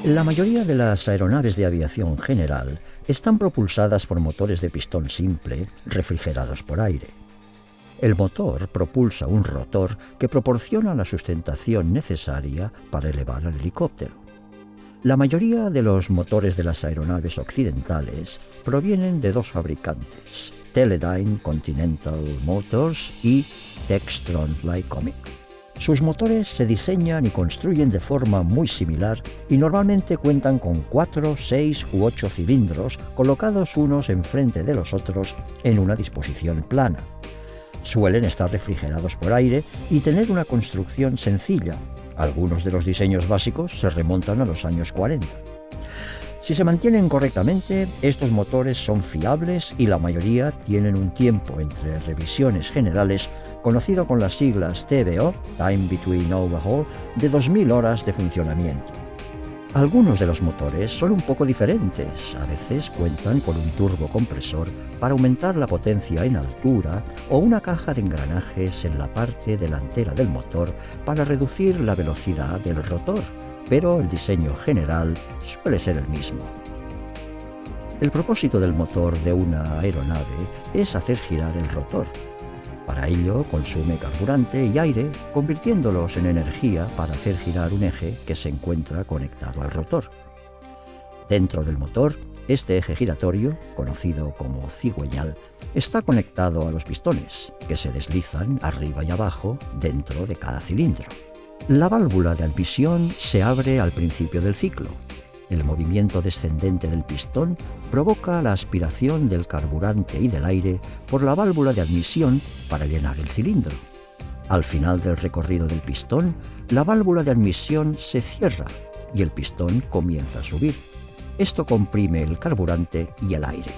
La mayoría de las aeronaves de aviación general están propulsadas por motores de pistón simple refrigerados por aire. El motor propulsa un rotor que proporciona la sustentación necesaria para elevar el helicóptero. La mayoría de los motores de las aeronaves occidentales provienen de dos fabricantes, Teledyne Continental Motors y Textron Lycoming. Sus motores se diseñan y construyen de forma muy similar y normalmente cuentan con 4, 6 u 8 cilindros colocados unos enfrente de los otros en una disposición plana. Suelen estar refrigerados por aire y tener una construcción sencilla. Algunos de los diseños básicos se remontan a los años 40. Si se mantienen correctamente, estos motores son fiables y la mayoría tienen un tiempo entre revisiones generales conocido con las siglas TBO, Time Between Overhaul, de 2000 horas de funcionamiento. Algunos de los motores son un poco diferentes, a veces cuentan con un turbocompresor para aumentar la potencia en altura o una caja de engranajes en la parte delantera del motor para reducir la velocidad del rotor, pero el diseño general suele ser el mismo. El propósito del motor de una aeronave es hacer girar el rotor. Para ello consume carburante y aire, convirtiéndolos en energía para hacer girar un eje que se encuentra conectado al rotor. Dentro del motor, este eje giratorio, conocido como cigüeñal, está conectado a los pistones, que se deslizan arriba y abajo dentro de cada cilindro. La válvula de admisión se abre al principio del ciclo. El movimiento descendente del pistón provoca la aspiración del carburante y del aire por la válvula de admisión para llenar el cilindro. Al final del recorrido del pistón, la válvula de admisión se cierra y el pistón comienza a subir. Esto comprime el carburante y el aire.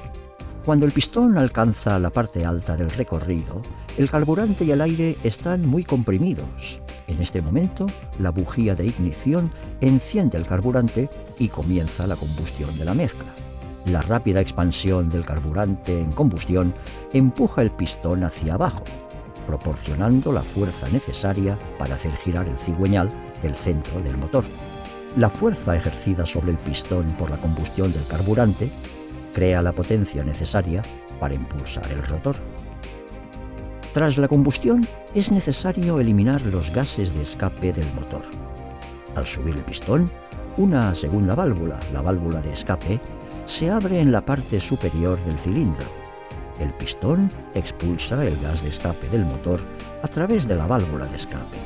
Cuando el pistón alcanza la parte alta del recorrido, el carburante y el aire están muy comprimidos. En este momento, la bujía de ignición enciende el carburante y comienza la combustión de la mezcla. La rápida expansión del carburante en combustión empuja el pistón hacia abajo, proporcionando la fuerza necesaria para hacer girar el cigüeñal del centro del motor. La fuerza ejercida sobre el pistón por la combustión del carburante crea la potencia necesaria para impulsar el rotor. Tras la combustión, es necesario eliminar los gases de escape del motor. Al subir el pistón, una segunda válvula, la válvula de escape, se abre en la parte superior del cilindro. El pistón expulsa el gas de escape del motor a través de la válvula de escape.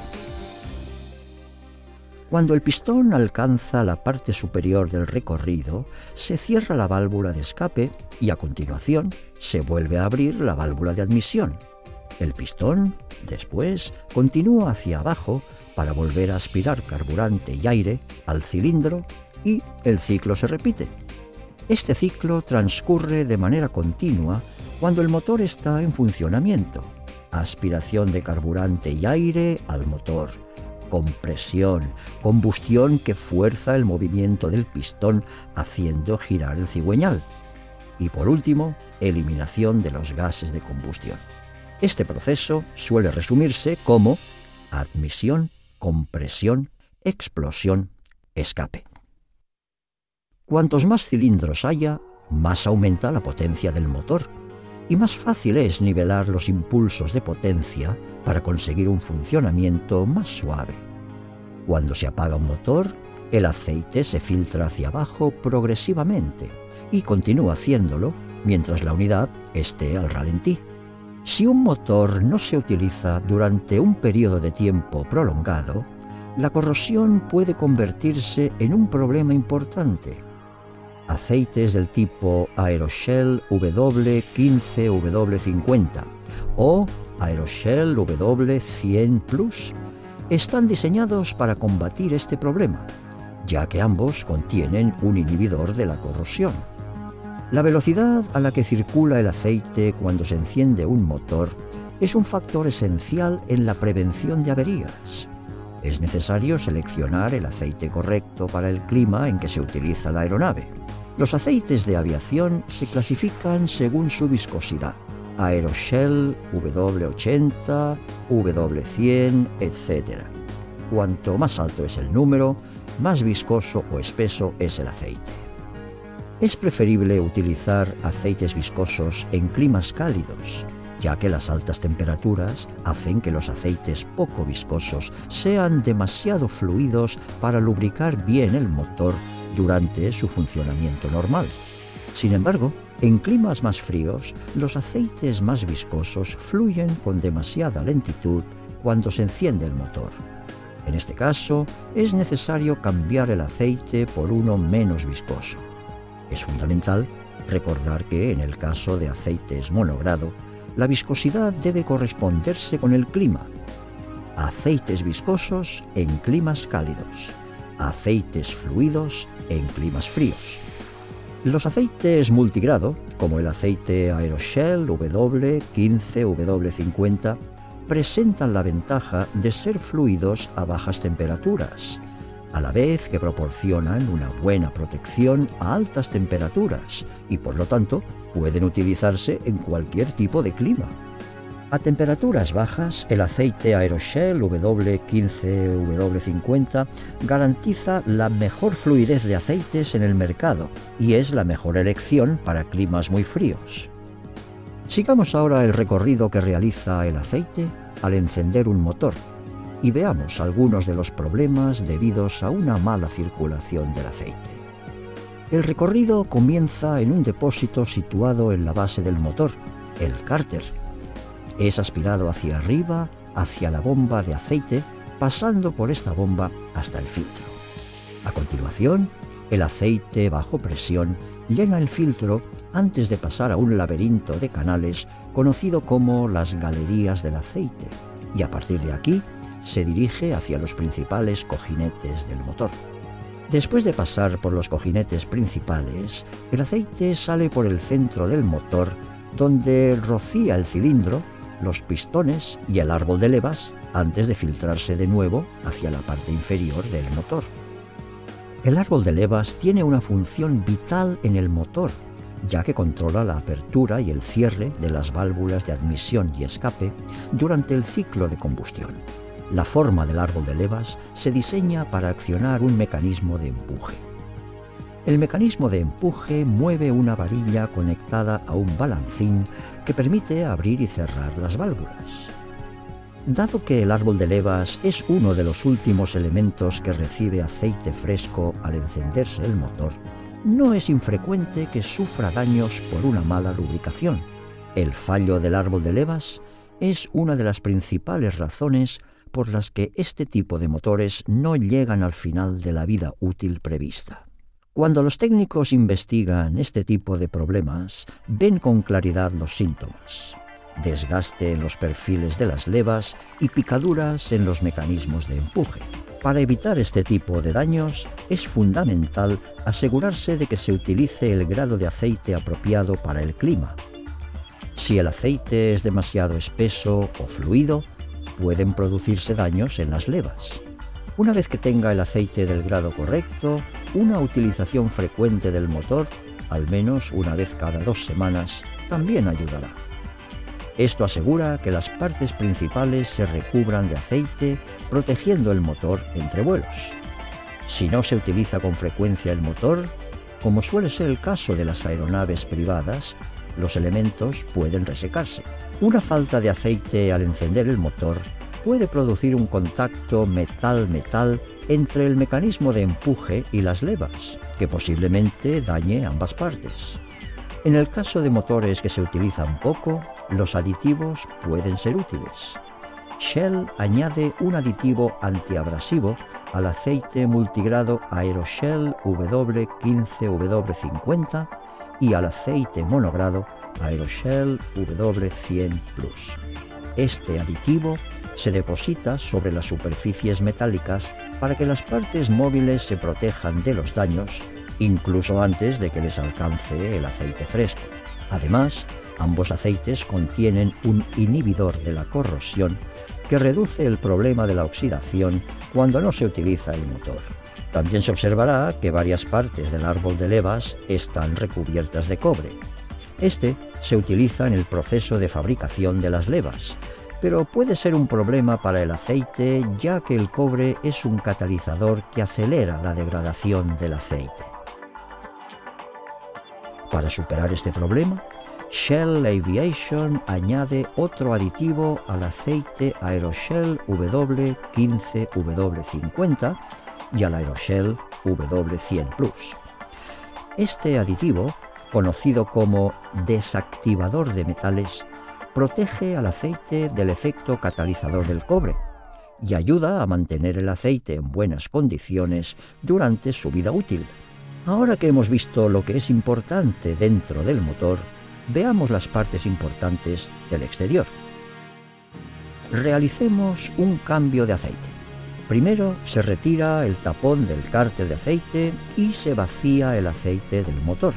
Cuando el pistón alcanza la parte superior del recorrido, se cierra la válvula de escape y a continuación se vuelve a abrir la válvula de admisión. El pistón, después, continúa hacia abajo para volver a aspirar carburante y aire al cilindro y el ciclo se repite. Este ciclo transcurre de manera continua cuando el motor está en funcionamiento. Aspiración de carburante y aire al motor. Compresión, combustión que fuerza el movimiento del pistón haciendo girar el cigüeñal. Y por último, eliminación de los gases de combustión. Este proceso suele resumirse como admisión, compresión, explosión, escape. Cuantos más cilindros haya, más aumenta la potencia del motor y más fácil es nivelar los impulsos de potencia para conseguir un funcionamiento más suave. Cuando se apaga un motor, el aceite se filtra hacia abajo progresivamente y continúa haciéndolo mientras la unidad esté al ralentí. Si un motor no se utiliza durante un periodo de tiempo prolongado, la corrosión puede convertirse en un problema importante. Aceites del tipo Aeroshell W15W50 o Aeroshell W100 Plus están diseñados para combatir este problema, ya que ambos contienen un inhibidor de la corrosión. La velocidad a la que circula el aceite cuando se enciende un motor es un factor esencial en la prevención de averías. Es necesario seleccionar el aceite correcto para el clima en que se utiliza la aeronave. Los aceites de aviación se clasifican según su viscosidad: Aeroshell, W80, W100, etc. Cuanto más alto es el número, más viscoso o espeso es el aceite. Es preferible utilizar aceites viscosos en climas cálidos, ya que las altas temperaturas hacen que los aceites poco viscosos sean demasiado fluidos para lubricar bien el motor durante su funcionamiento normal. Sin embargo, en climas más fríos, los aceites más viscosos fluyen con demasiada lentitud cuando se enciende el motor. En este caso, es necesario cambiar el aceite por uno menos viscoso. Es fundamental recordar que en el caso de aceites monogrado, la viscosidad debe corresponderse con el clima. Aceites viscosos en climas cálidos, aceites fluidos en climas fríos. Los aceites multigrado, como el aceite Aeroshell W15, W50, presentan la ventaja de ser fluidos a bajas temperaturas, a la vez que proporcionan una buena protección a altas temperaturas y, por lo tanto, pueden utilizarse en cualquier tipo de clima. A temperaturas bajas, el aceite Aeroshell W15, W50 garantiza la mejor fluidez de aceites en el mercado y es la mejor elección para climas muy fríos. Sigamos ahora el recorrido que realiza el aceite al encender un motor y veamos algunos de los problemas debidos a una mala circulación del aceite. El recorrido comienza en un depósito situado en la base del motor, el cárter. Es aspirado hacia arriba, hacia la bomba de aceite, pasando por esta bomba hasta el filtro. A continuación, el aceite bajo presión llena el filtro antes de pasar a un laberinto de canales conocido como las galerías del aceite, y a partir de aquí se dirige hacia los principales cojinetes del motor. Después de pasar por los cojinetes principales, el aceite sale por el centro del motor, donde rocía el cilindro, los pistones y el árbol de levas antes de filtrarse de nuevo hacia la parte inferior del motor. El árbol de levas tiene una función vital en el motor, ya que controla la apertura y el cierre de las válvulas de admisión y escape durante el ciclo de combustión. La forma del árbol de levas se diseña para accionar un mecanismo de empuje. El mecanismo de empuje mueve una varilla conectada a un balancín que permite abrir y cerrar las válvulas. Dado que el árbol de levas es uno de los últimos elementos que recibe aceite fresco al encenderse el motor, no es infrecuente que sufra daños por una mala lubricación. El fallo del árbol de levas es una de las principales razones por las que este tipo de motores no llegan al final de la vida útil prevista. Cuando los técnicos investigan este tipo de problemas, ven con claridad los síntomas: desgaste en los perfiles de las levas y picaduras en los mecanismos de empuje. Para evitar este tipo de daños, es fundamental asegurarse de que se utilice el grado de aceite apropiado para el clima. Si el aceite es demasiado espeso o fluido, pueden producirse daños en las levas. Una vez que tenga el aceite del grado correcto, una utilización frecuente del motor, al menos una vez cada 2 semanas, también ayudará. Esto asegura que las partes principales se recubran de aceite, protegiendo el motor entre vuelos. Si no se utiliza con frecuencia el motor, como suele ser el caso de las aeronaves privadas, los elementos pueden resecarse. Una falta de aceite al encender el motor puede producir un contacto metal-metal entre el mecanismo de empuje y las levas, que posiblemente dañe ambas partes. En el caso de motores que se utilizan poco, los aditivos pueden ser útiles. Shell añade un aditivo antiabrasivo al aceite multigrado Aeroshell W15W50 y al aceite monogrado Aeroshell W100 Plus. Este aditivo se deposita sobre las superficies metálicas para que las partes móviles se protejan de los daños, incluso antes de que les alcance el aceite fresco. Además, ambos aceites contienen un inhibidor de la corrosión que reduce el problema de la oxidación cuando no se utiliza el motor. También se observará que varias partes del árbol de levas están recubiertas de cobre. Este se utiliza en el proceso de fabricación de las levas, pero puede ser un problema para el aceite, ya que el cobre es un catalizador que acelera la degradación del aceite. Para superar este problema, Shell Aviation añade otro aditivo al aceite Aeroshell W15W50 y al Aeroshell W100 Plus. Este aditivo, conocido como desactivador de metales, protege al aceite del efecto catalizador del cobre y ayuda a mantener el aceite en buenas condiciones durante su vida útil. Ahora que hemos visto lo que es importante dentro del motor, veamos las partes importantes del exterior. Realicemos un cambio de aceite. Primero se retira el tapón del cárter de aceite y se vacía el aceite del motor.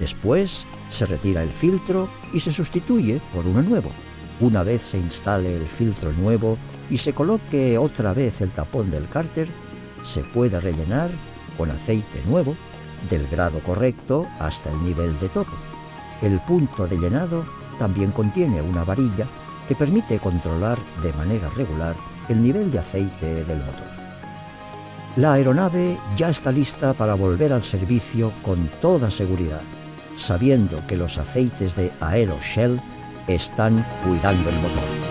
Después se retira el filtro y se sustituye por uno nuevo. Una vez se instale el filtro nuevo y se coloque otra vez el tapón del cárter, se puede rellenar con aceite nuevo del grado correcto hasta el nivel de tope. El punto de llenado también contiene una varilla que permite controlar de manera regular el nivel de aceite del motor. La aeronave ya está lista para volver al servicio con toda seguridad, sabiendo que los aceites de Aeroshell están cuidando el motor.